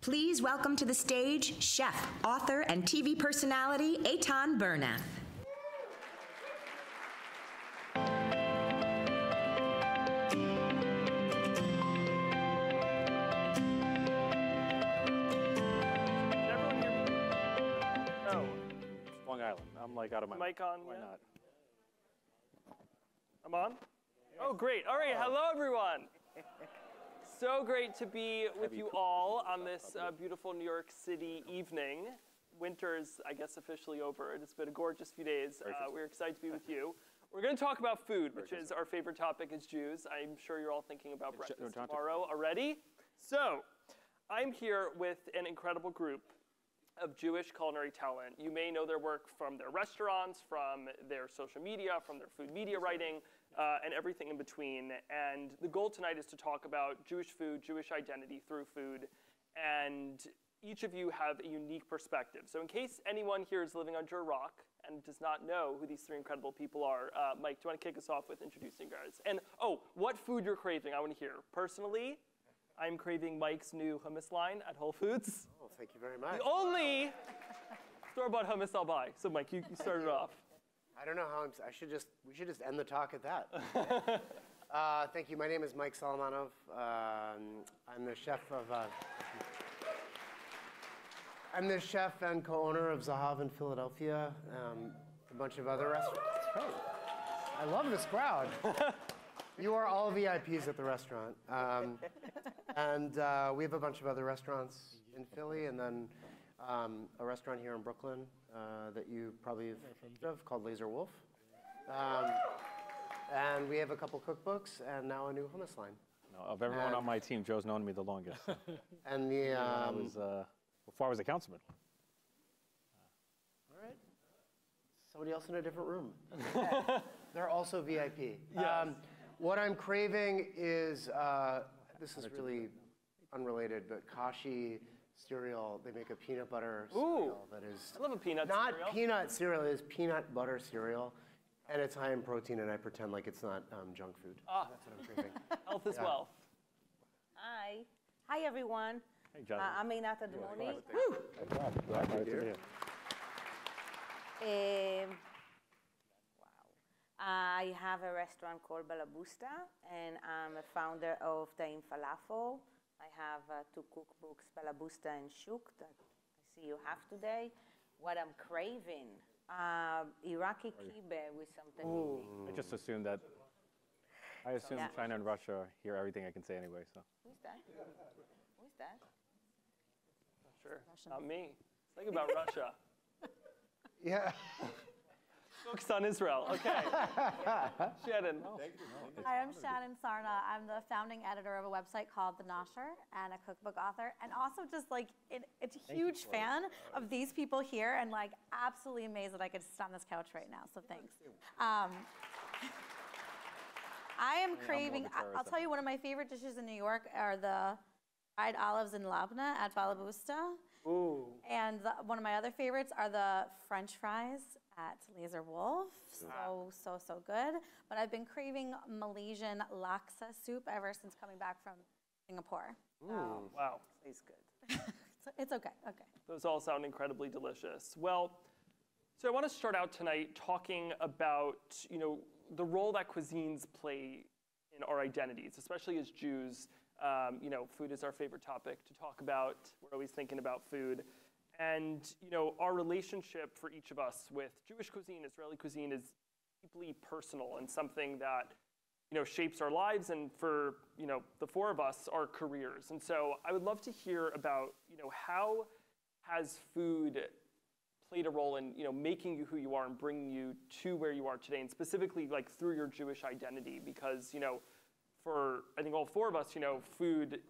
Please welcome to the stage chef, author, and TV personality Eitan Bernath. Long Island. I'm like out of my mic on. Why yeah. not? I'm on? Oh, great. All right. Hello, everyone. So great to be with you all on this beautiful New York City evening. Winter is, I guess, officially over. It's been a gorgeous few days. We're excited to be with you. We're going to talk about food, which is our favorite topic as Jews. I'm sure you're all thinking about breakfast tomorrow already. So I'm here with an incredible group of Jewish culinary talent. You may know their work from their restaurants, from their social media, from their food media writing, and everything in between. And the goal tonight is to talk about Jewish food, Jewish identity through food, and each of you have a unique perspective. So in case anyone here is living under a rock and does not know who these three incredible people are, Mike, do you want to kick us off with introducing you guys? And oh, what food you're craving, I want to hear. Personally, I'm craving Mike's new hummus line at Whole Foods. Oh, thank you very much. The only store-bought hummus I'll buy. So Mike, you started off. I don't know how we should just end the talk at that. Thank you. My name is Mike Solomonov. I'm the chef and co-owner of Zahav in Philadelphia. A bunch of other restaurants. That's right. I love this crowd. You are all VIPs at the restaurant. And we have a bunch of other restaurants in Philly, and then a restaurant here in Brooklyn that you probably have heard of called Laser Wolf. And we have a couple cookbooks and now a new hummus line. No, of everyone on my team, Joe's known me the longest. So. And the before I was a councilman. All right. Somebody else in a different room. They're also VIP. Yes. What I'm craving is, this is really unrelated, but Kashi cereal. They make a peanut butter cereal that is I love a peanut not cereal. Peanut cereal, it is peanut butter cereal. And it's high in protein, and I pretend like it's not junk food. Ah. That's what I'm craving. Health is wealth. Hi. Hi, everyone. Hey, John. I'm Einat Admony. I have a restaurant called Balabusta, and I'm a founder of Taim Falafel. I have two cookbooks, Balabusta and Shuk, that I see you have today. What I'm craving, Iraqi kibbeh with something. I just assumed that. I assume China and Russia hear everything I can say anyway. So. Who's that? Who's that? Sure, not me. Think about Russia. Yeah. Focused on Israel. Okay. Shannon. Hi, I'm Shannon Sarna. I'm the founding editor of a website called The Nosher and a cookbook author, and also just like it's a huge fan of these people here, and like absolutely amazed that I could sit on this couch right now. So thanks. I am craving. I'll tell you, one of my favorite dishes in New York are the fried olives in labna at Balabusta. Ooh. And one of my other favorites are the French fries at Laser Wolf. So good. But I've been craving Malaysian laksa soup ever since coming back from Singapore. Ooh. Wow. It's good. It's okay. Okay. Those all sound incredibly delicious. Well, so I want to start out tonight talking about, the role that cuisines play in our identities, especially as Jews. Food is our favorite topic to talk about. We're always thinking about food. And, our relationship for each of us with Jewish cuisine, Israeli cuisine is deeply personal and something that, shapes our lives and for, the four of us, our careers. And so I would love to hear about, how has food played a role in, making you who you are and bringing you to where you are today, and specifically like through your Jewish identity, because, for I think all four of us, food,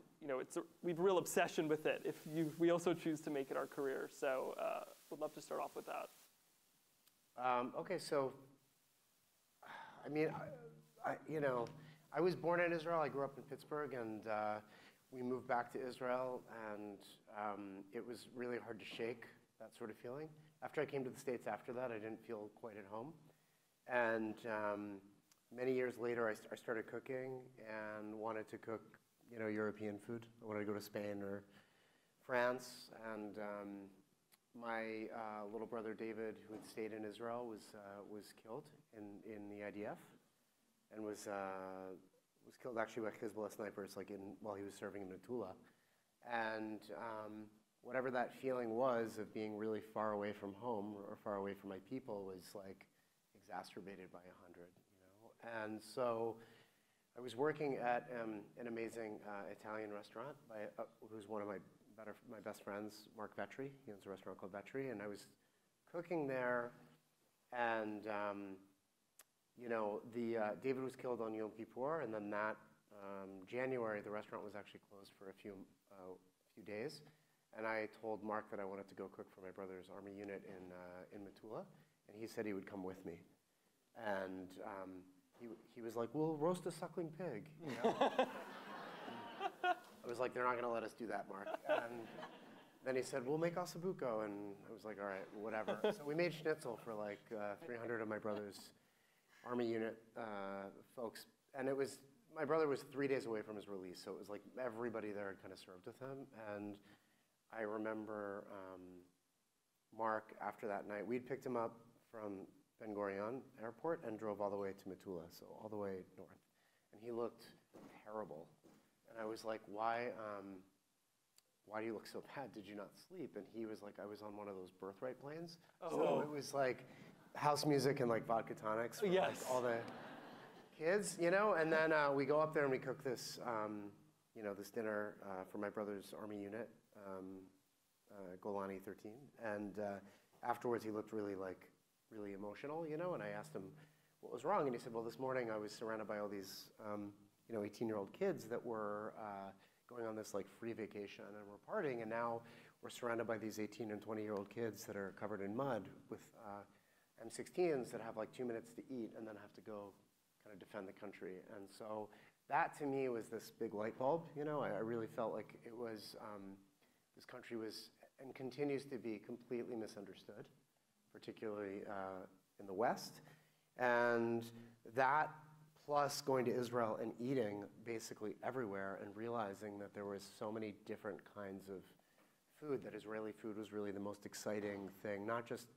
we have a real obsession with it. We also choose to make it our career. So would love to start off with that. Okay, so, I mean, I was born in Israel. I grew up in Pittsburgh, and we moved back to Israel, and it was really hard to shake that sort of feeling. After I came to the States after that, I didn't feel quite at home. And many years later, I started cooking and wanted to cook, European food. I wanted to go to Spain or France, and my little brother David, who had stayed in Israel, was killed in the IDF, and was killed actually by Hezbollah snipers, like while he was serving in Metula. And whatever that feeling was of being really far away from home or far away from my people was like exacerbated by 100, you know. And so I was working at an amazing Italian restaurant who's one of my best friends, Mark Vetri. He owns a restaurant called Vetri, and I was cooking there, and you know, David was killed on Yom Kippur, and then that January the restaurant was actually closed for a few days, and I told Mark that I wanted to go cook for my brother's army unit in Metula, and he said he would come with me, and he was like, "We'll roast a suckling pig," you know? I was like, "They're not going to let us do that, Mark." And then he said, "We'll make osabuco," and I was like, "All right, whatever." So we made schnitzel for like 300 of my brother's army unit folks, and my brother was 3 days away from his release, so it was like everybody there had kind of served with him. And I remember Mark, after that night, we'd picked him up from Ben Gurion Airport and drove all the way to Metula, so all the way north. And he looked terrible. And I was like, why do you look so bad? Did you not sleep? And he was like, I was on one of those birthright planes. Oh. So it was like house music and like vodka tonics for like all the kids, you know? And then we go up there and we cook this, you know, this dinner for my brother's army unit, Golani 13. And afterwards he looked really emotional, you know? And I asked him what was wrong. And he said, well, this morning I was surrounded by all these, you know, 18-year-old kids that were going on this like free vacation and we're partying, and now we're surrounded by these 18 and 20-year-old kids that are covered in mud with M16s that have like 2 minutes to eat and then have to go kind of defend the country. And so that to me was this big light bulb, you know. I really felt like it was, this country was and continues to be completely misunderstood, particularly in the West. And that plus going to Israel and eating basically everywhere and realizing that there was so many different kinds of food, that Israeli food was really the most exciting thing, not just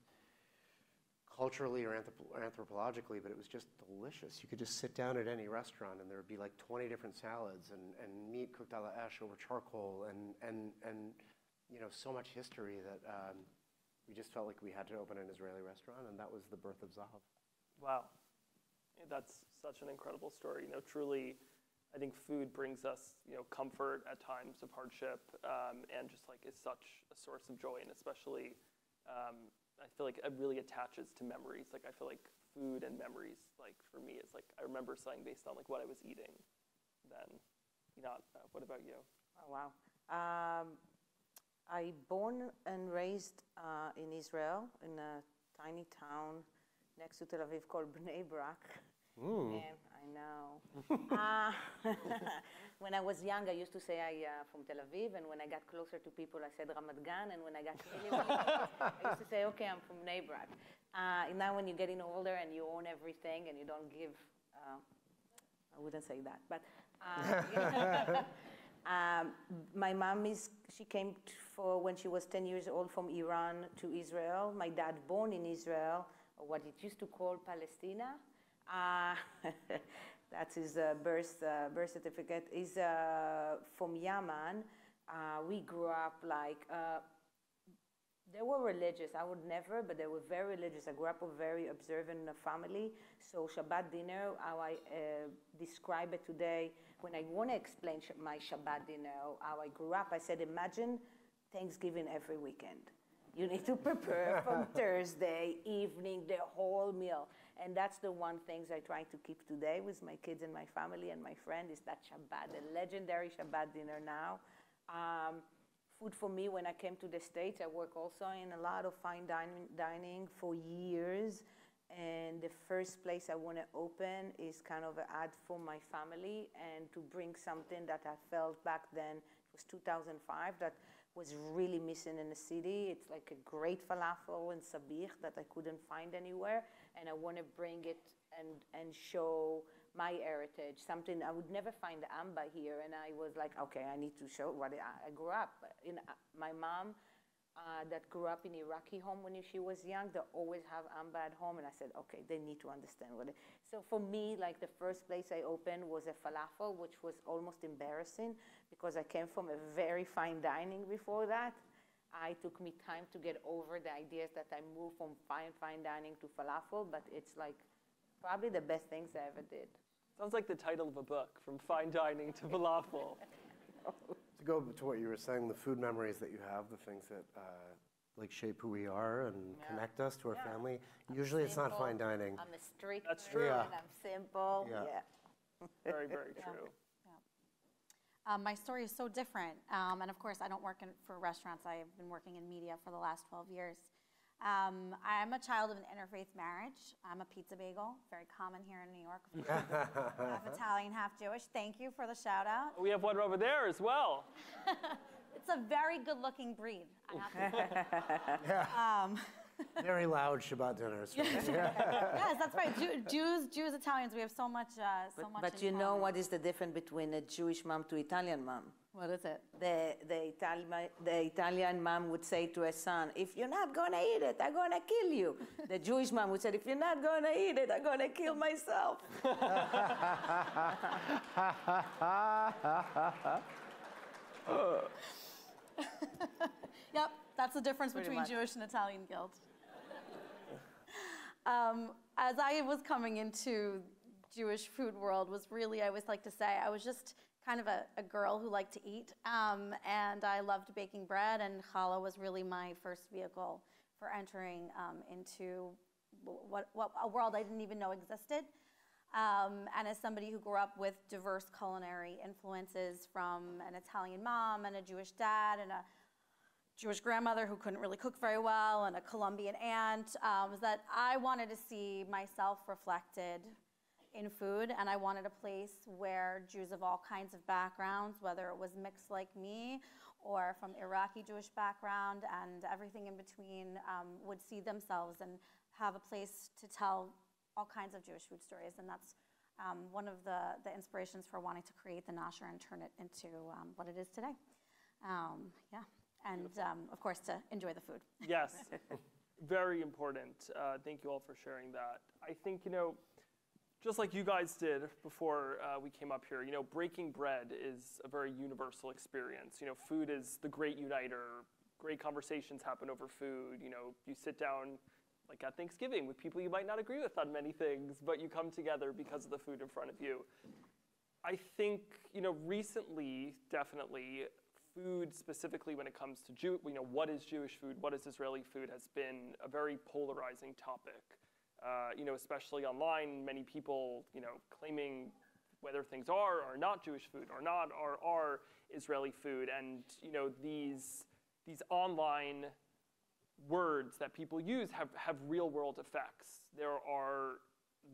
culturally or anthropologically, but it was just delicious. You could just sit down at any restaurant and there would be like 20 different salads and meat cooked a la esh over charcoal and you know, so much history that we just felt like we had to open an Israeli restaurant, and that was the birth of Zahav. Wow. That's such an incredible story. You know, truly, I think food brings us, you know, comfort at times of hardship, and just like is such a source of joy, and especially, I feel like it really attaches to memories. Like I feel like food and memories, like for me, it's like I remember something based on like what I was eating. Then, you know, what about you? Oh, wow. I born and raised in Israel in a tiny town next to Tel Aviv called Bnei Brak. And I know. When I was young, I used to say I'm from Tel Aviv, and when I got closer to people, I said Ramat Gan, and when I got really close, I used to say, okay, I'm from Bnei Brak. Now when you're getting older and you own everything and you don't give, I wouldn't say that, but my mom she came when she was 10 years old from Iran to Israel. My dad born in Israel, or what it used to call Palestina. That's his birth certificate. He's from Yemen. We grew up like, they were religious. I would never, but they were very religious. I grew up a very observant family. So Shabbat dinner, how I describe it today, when I want to explain my Shabbat dinner, how I grew up, I said, imagine Thanksgiving every weekend. You need to prepare from Thursday evening, the whole meal. And that's the one thing I try to keep today with my kids and my family and my friend is that Shabbat, the legendary Shabbat dinner now. Food for me, when I came to the States, I work also in a lot of fine dining for years. And the first place I want to open is kind of an ad for my family and to bring something that I felt back then, it was 2005, that was really missing in the city. It's like a great falafel in Sabich that I couldn't find anywhere. And I want to bring it and show my heritage, something I would never find amba here. And I was like, okay, I need to show what I grew up. My mom that grew up in Iraqi home when she was young, they always have amba at home. And I said, okay, they need to understand what it is. So for me, like the first place I opened was a falafel, which was almost embarrassing because I came from a very fine dining before that. It took me time to get over the ideas that I moved from fine dining to falafel, but it's like probably the best things I ever did. Sounds like the title of a book, From Fine Dining to Falafel. To go to what you were saying, the food memories that you have, the things that like shape who we are and connect us to our family. Usually it's not fine dining. I'm a strict That's true. and I'm simple. Yeah. Very, very true. My story is so different. And of course, I don't work for restaurants. I've been working in media for the last 12 years. I'm a child of an interfaith marriage. I'm a pizza bagel, very common here in New York. Half Italian, half Jewish. Thank you for the shout out. We have one over there as well. It's a very good looking breed, I have to say. Very loud Shabbat dinners. Right? Yes, that's right. Jews, Italians, we have so much But in you know common. what is the difference between a Jewish mom to Italian mom? What is it? The Italian mom would say to her son, if you're not going to eat it, I'm going to kill you. The Jewish mom would say, if you're not going to eat it, I'm going to kill myself. Yep, that's the difference between much. Jewish and Italian guilt. As I was coming into Jewish food world was really, I always like to say, I was just kind of a girl who liked to eat, and I loved baking bread, and challah was really my first vehicle for entering into what a world I didn't even know existed. And as somebody who grew up with diverse culinary influences from an Italian mom and a Jewish dad and a Jewish grandmother who couldn't really cook very well and a Colombian aunt, was that I wanted to see myself reflected in food, and I wanted a place where Jews of all kinds of backgrounds, whether it was mixed like me or from Iraqi Jewish background and everything in between, would see themselves and have a place to tell all kinds of Jewish food stories. And that's one of the inspirations for wanting to create the Nasher and turn it into what it is today. And of course, to enjoy the food. Yes, very important. Thank you all for sharing that. I think, just like you guys did before we came up here, breaking bread is a very universal experience. Food is the great uniter. Great conversations happen over food. You sit down like at Thanksgiving with people you might not agree with on many things, but you come together because of the food in front of you. I think, recently, definitely, food specifically when it comes to what is Jewish food, what is Israeli food, has been a very polarizing topic. Especially online, many people, claiming whether things are not Jewish food or not are Israeli food, and these online words that people use have real-world effects.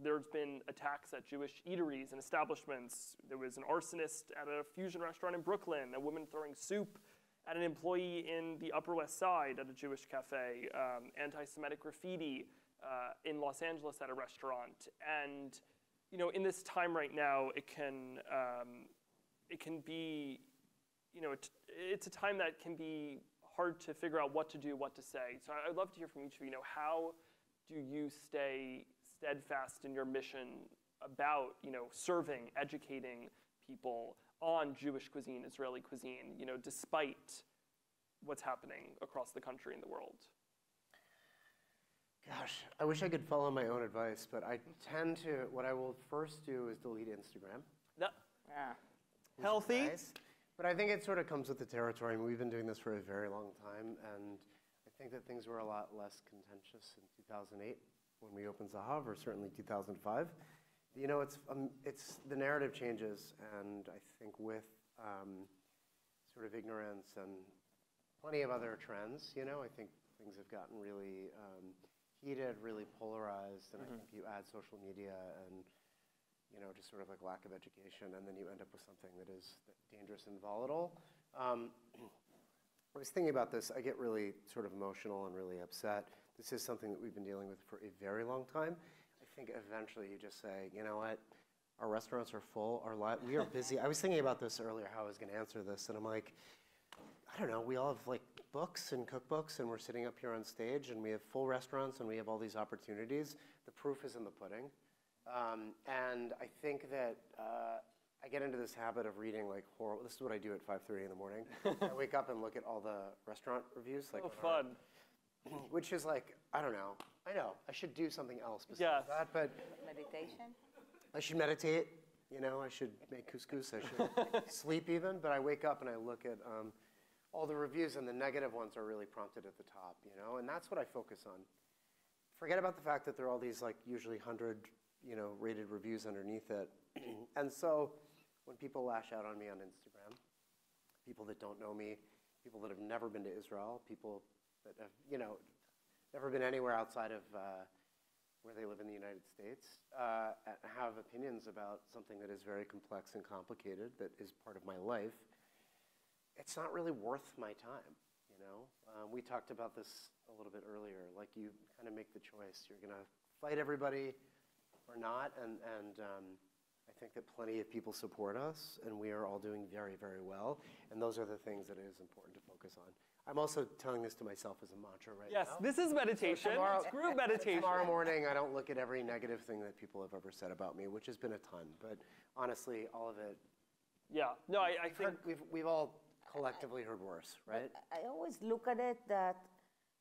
There's been attacks at Jewish eateries and establishments. There was an arsonist at a fusion restaurant in Brooklyn, a woman throwing soup at an employee in the Upper West Side at a Jewish cafe, anti-Semitic graffiti in Los Angeles at a restaurant. And in this time right now, it can be, it's a time that can be hard to figure out what to do, what to say. So I'd love to hear from each of you. How do you stay steadfast in your mission about, serving, educating people on Jewish cuisine, Israeli cuisine, despite what's happening across the country and the world? Gosh, I wish I could follow my own advice, but I tend to, what I will first do is delete Instagram. No. Yeah. Healthy. Nice. But I think it sort of comes with the territory. I mean, we've been doing this for a very long time, and I think that things were a lot less contentious in 2008 when we opened Zahav, or certainly 2005. It's the narrative changes, and I think with sort of ignorance and plenty of other trends, I think things have gotten really heated, really polarized, and I think you add social media and just sort of like lack of education, and then you end up with something that is dangerous and volatile. I was thinking about this. I get really sort of emotional and really upset. This is something that we've been dealing with for a very long time. I think eventually you just say, you know what, Our restaurants are full. We are busy. I was thinking about this earlier, how I was going to answer this, and I'm like, I don't know. We all have like books and cookbooks, and we're sitting up here on stage, and we have full restaurants, and we have all these opportunities. The proof is in the pudding, and I think that I get into this habit of reading like horrible. This is what I do at 5:30 in the morning. I wake up and look at all the restaurant reviews. Like, Oh, fun. which is like, I don't know. I know I should do something else besides that, but Meditation? I should meditate. You know, I should make couscous. I should sleep even. But I wake up and I look at all the reviews, and the negative ones are really prompted at the top. You know, and that's what I focus on. Forget about the fact that there are all these like usually 100 rated reviews underneath it, and so when people lash out on me on Instagram, people that don't know me, people that have never been to Israel, people that have never been anywhere outside of where they live in the United States, have opinions about something that is very complex and complicated, that is part of my life, it's not really worth my time, you know? We talked about this a little bit earlier, like you kind of make the choice. You're gonna fight everybody or not, and I think that plenty of people support us, and we are all doing very, very well, and those are the things that it is important to focus on. I'm also telling this to myself as a mantra right now. Yes, this is meditation. It's group meditation. Tomorrow morning, I don't look at every negative thing that people have ever said about me, which has been a ton. But honestly, all of it. Yeah. No, I think we've all collectively heard worse, right? I always look at it that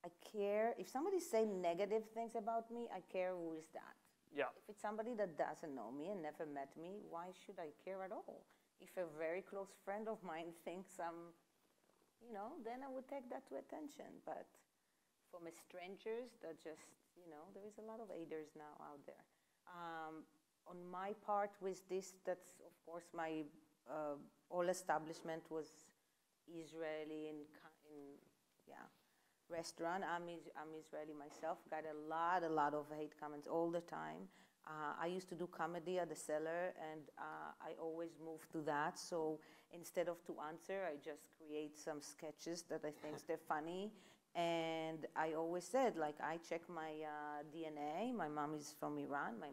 I care. If somebody's saying negative things about me, I care who is that. Yeah. If it's somebody that doesn't know me and never met me, why should I care at all? If a very close friend of mine thinks I'm, then I would take that to attention. But from strangers that just, there is a lot of haters now out there. On my part with this, that's of course my whole establishment was Israeli in restaurant. I'm Israeli myself. Got a lot of hate comments all the time. I used to do comedy at the Cellar, and I always moved to that. So instead of to answer, I just create some sketches that I think they're funny. And I always said, like, I check my DNA. My mom is from Iran. My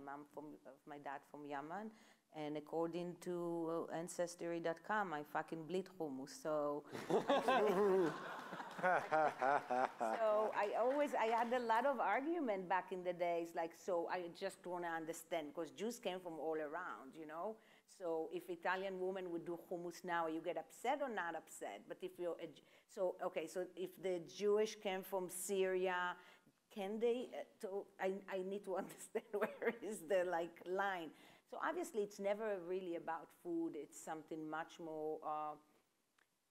dad from Yemen. And according to Ancestry.com, I fucking bleed hummus. So, I had a lot of argument back in the days, like, so I just want to understand, because Jews came from all around, So if Italian woman would do hummus now, you get upset or not upset? But if you're, so if the Jewish came from Syria, can they, I need to understand where is the, line. So obviously, it's never really about food. It's something much more.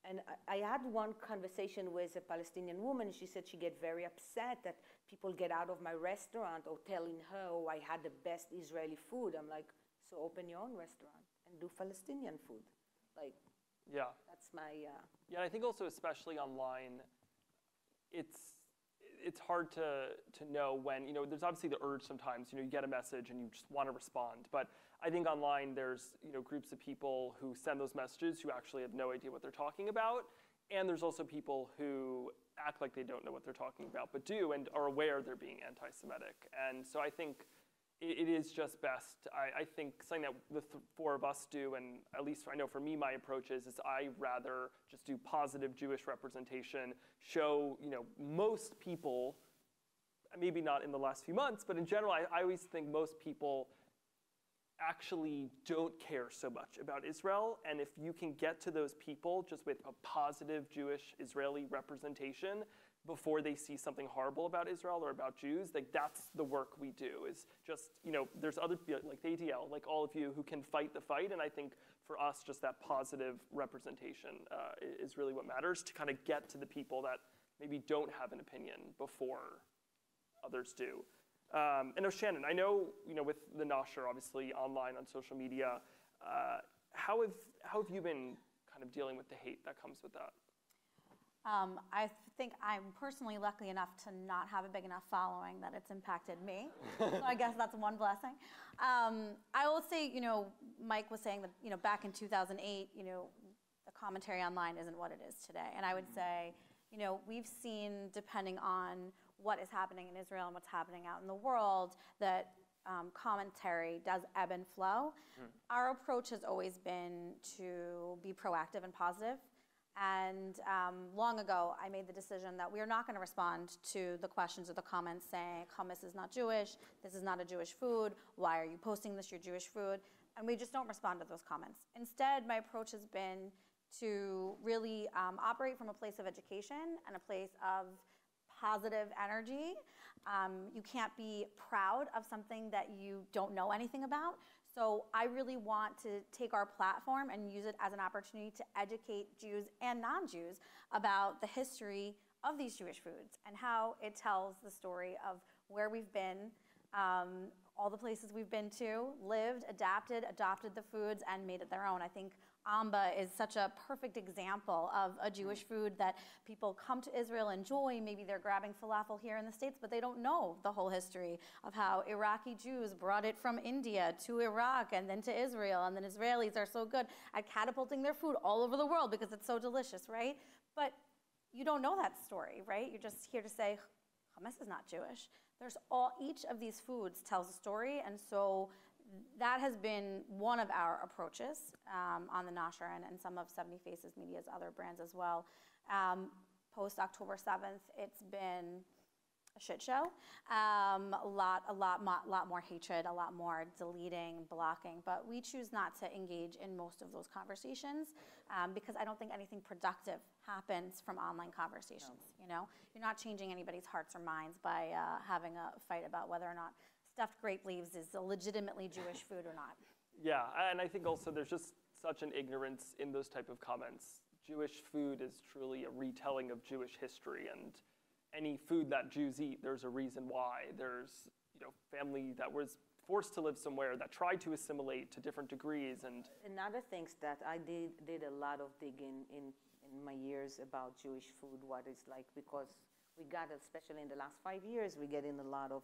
And I had one conversation with a Palestinian woman. She said she get very upset that people get out of my restaurant or telling her, oh, I had the best Israeli food. I'm like, so open your own restaurant and do Palestinian food. Yeah. That's my. Yeah, and I think also, especially online, it's hard to know when, there's obviously the urge sometimes, you get a message and you just want to respond. But I think online there's, groups of people who send those messages who actually have no idea what they're talking about. And there's also people who act like they don't know what they're talking about, but do and are aware they're being anti-Semitic. And so I think it is just best. I think something that the four of us do, and at least I know for me, my approach is I rather just do positive Jewish representation, show, most people, maybe not in the last few months, but in general, I always think most people actually don't care so much about Israel. And if you can get to those people just with a positive Jewish Israeli representation, before they see something horrible about Israel or about Jews, that's the work we do, is just, there's other people like the ADL, like all of you, who can fight the fight. And I think for us, just that positive representation is really what matters, to kind of get to the people that maybe don't have an opinion before others do. And Shannon, I know, with the Nasher, obviously online on social media, how have you been kind of dealing with the hate that comes with that? I think I'm personally lucky enough to not have a big enough following that it's impacted me. So I guess that's one blessing. I will say, Mike was saying that, back in 2008, the commentary online isn't what it is today. And I would say, we've seen, depending on what is happening in Israel and what's happening out in the world, that commentary does ebb and flow. Our approach has always been to be proactive and positive. And long ago, I made the decision that we are not going to respond to the questions or the comments saying, hummus is not Jewish, this is not a Jewish food, why are you posting this, your Jewish food? And we just don't respond to those comments. Instead, my approach has been to really operate from a place of education and a place of positive energy. You can't be proud of something that you don't know anything about. So I really want to take our platform and use it as an opportunity to educate Jews and non-Jews about the history of these Jewish foods and how it tells the story of where we've been, all the places we've been to, lived, adopted the foods, and made it their own. I think amba is such a perfect example of a Jewish food that people come to Israel, enjoy. Maybe they're grabbing falafel here in the States, but they don't know the whole history of how Iraqi Jews brought it from India to Iraq and then to Israel, and then Israelis are so good at catapulting their food all over the world because it's so delicious, right? But you don't know that story, right? You're just here to say, hummus is not Jewish. Each of these foods tells a story, and so that has been one of our approaches on the Nasher and some of 70 Faces Media's other brands as well. Post October 7th, it's been a shit show. A lot more hatred, a lot more deleting, blocking, but we choose not to engage in most of those conversations because I don't think anything productive happens from online conversations. You know, you're not changing anybody's hearts or minds by having a fight about whether or not stuffed grape leaves is a legitimately Jewish food or not. Yeah, and I think also there's just such an ignorance in those type of comments. Jewish food is truly a retelling of Jewish history, and any food that Jews eat, there's a reason why. There's, family that was forced to live somewhere that tried to assimilate to different degrees. And another things that I did a lot of digging in my years about Jewish food, what it's like, because we got, especially in the last 5 years, we get in a lot of,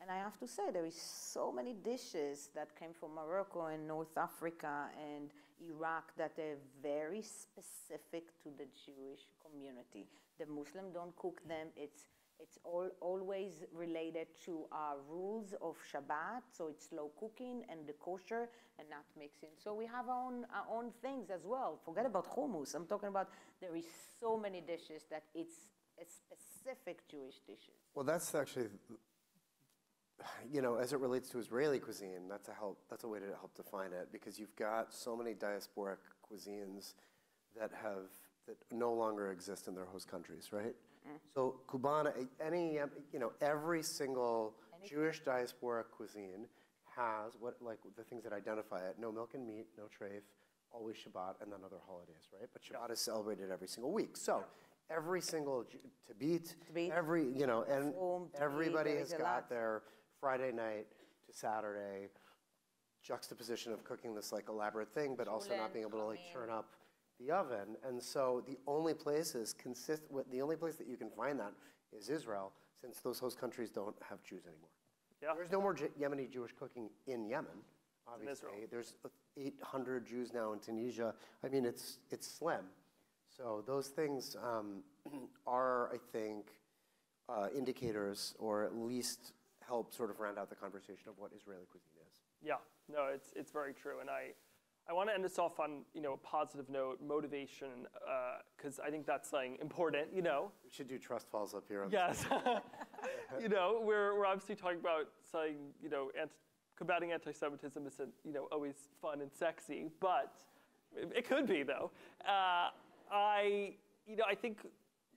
and I have to say, there is so many dishes that came from Morocco and North Africa and Iraq that are very specific to the Jewish community. The Muslim don't cook them. It's always related to our rules of Shabbat, so it's slow cooking and the kosher and not mixing. So we have our own things as well. Forget about hummus. I'm talking about there is so many dishes that it's a specific Jewish dishes. Well, that's actually, as it relates to Israeli cuisine, that's a way to help define it, because you've got so many diasporic cuisines that no longer exist in their host countries, right? Mm-hmm. So Cubana, every single Jewish diasporic cuisine has the things that identify it: no milk and meat, no treif, always Shabbat, and then other holidays, right? But Shabbat is celebrated every single week. So every single Tabit, everybody has got their Friday night to Saturday juxtaposition of cooking this elaborate thing, but also not being able to turn up the oven. And so the only place that you can find that is Israel, since those host countries don't have Jews anymore. Yeah. There's no more Yemeni Jewish cooking in Yemen, obviously. There's 800 Jews now in Tunisia. I mean, it's slim. So those things are, I think, indicators, or at least help sort of round out the conversation of what Israeli cuisine is. Yeah, no, it's very true. And I want to end us off on a positive note, motivation, because I think that's important. We should do trust falls up here. Yes, we're obviously talking about combating anti-Semitism isn't always fun and sexy, but it could be though. I think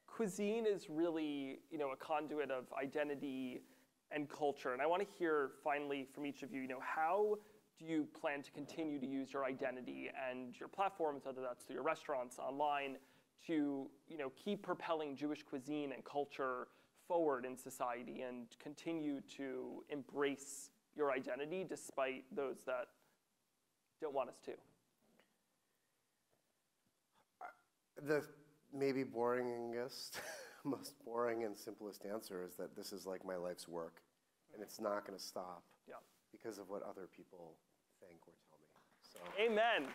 cuisine is really a conduit of identity and culture, and I want to hear finally from each of you. How do you plan to continue to use your identity and your platforms, whether that's through your restaurants, online, to keep propelling Jewish cuisine and culture forward in society and continue to embrace your identity despite those that don't want us to? The maybe boringest, most boring and simplest answer is that this is my life's work, and it's not going to stop. Yeah. Because of what other people think or tell me. So. Amen.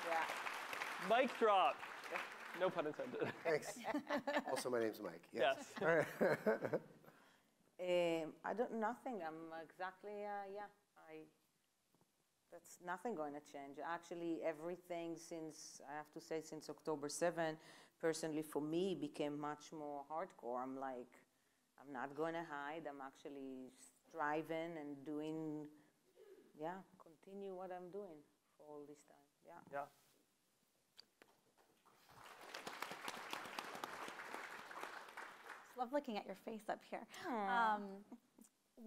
Yeah. Mic drop. No pun intended. Thanks. Also, my name's Mike. Yes. All right. Nothing. I'm exactly, that's nothing going to change. Actually, everything since, I have to say, since October 7, personally for me, became much more hardcore. I'm like, I'm not going to hide. I'm actually striving and doing, continue what I'm doing for all this time, Yeah. Love looking at your face up here.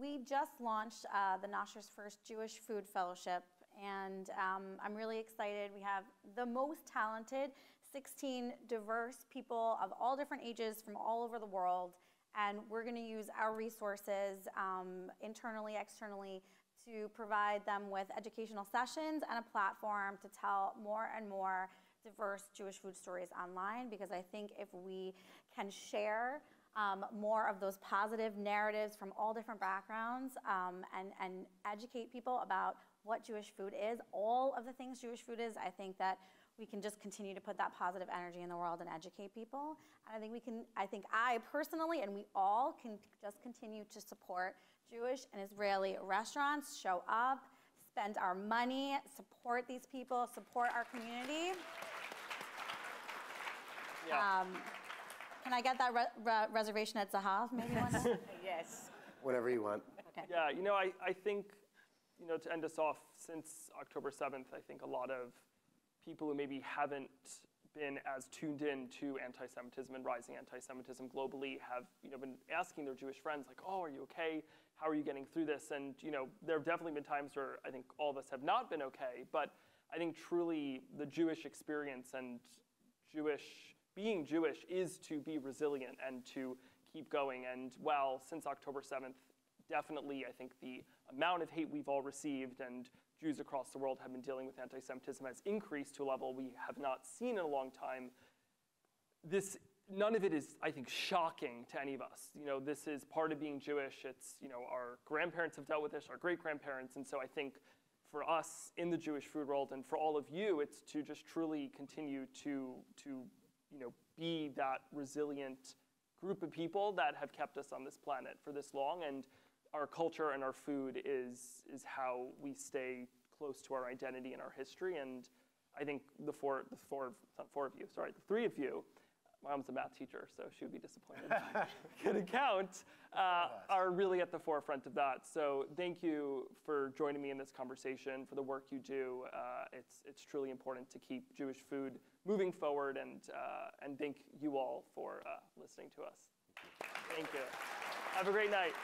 We just launched the Nosher's first Jewish Food Fellowship, and I'm really excited. We have the most talented 16 diverse people of all different ages from all over the world, and we're going to use our resources internally, externally, to provide them with educational sessions and a platform to tell more and more diverse Jewish food stories online, because I think if we can share more of those positive narratives from all different backgrounds and educate people about what Jewish food is, all of the things Jewish food is, I think that we can just continue to put that positive energy in the world and educate people. And I think I personally, and we all can just continue to support Jewish and Israeli restaurants, show up, spend our money, support these people, support our community. Yeah. Can I get that reservation at Zahav maybe one day? Yes. Whatever you want. Okay. Yeah, I think, to end us off, since October 7th, I think a lot of people who maybe haven't been as tuned in to anti-Semitism and rising anti-Semitism globally have, been asking their Jewish friends, like, oh, are you okay? How are you getting through this? And, there have definitely been times where I think all of us have not been okay, but I think truly the Jewish experience and being Jewish is to be resilient and to keep going. And while since October 7th, definitely I think the amount of hate we've all received and Jews across the world have been dealing with anti-Semitism has increased to a level we have not seen in a long time. None of it is, I think, shocking to any of us. This is part of being Jewish. It's, our grandparents have dealt with this, our great-grandparents. And so I think for us in the Jewish food world and for all of you, it's to just truly continue to be that resilient group of people that have kept us on this planet for this long. And our culture and our food is how we stay close to our identity and our history. And I think the three of you, my mom's a math teacher, so she would be disappointed if I couldn't count, are really at the forefront of that. So thank you for joining me in this conversation, for the work you do. It's truly important to keep Jewish food moving forward, and thank you all for listening to us. Thank you. Have a great night.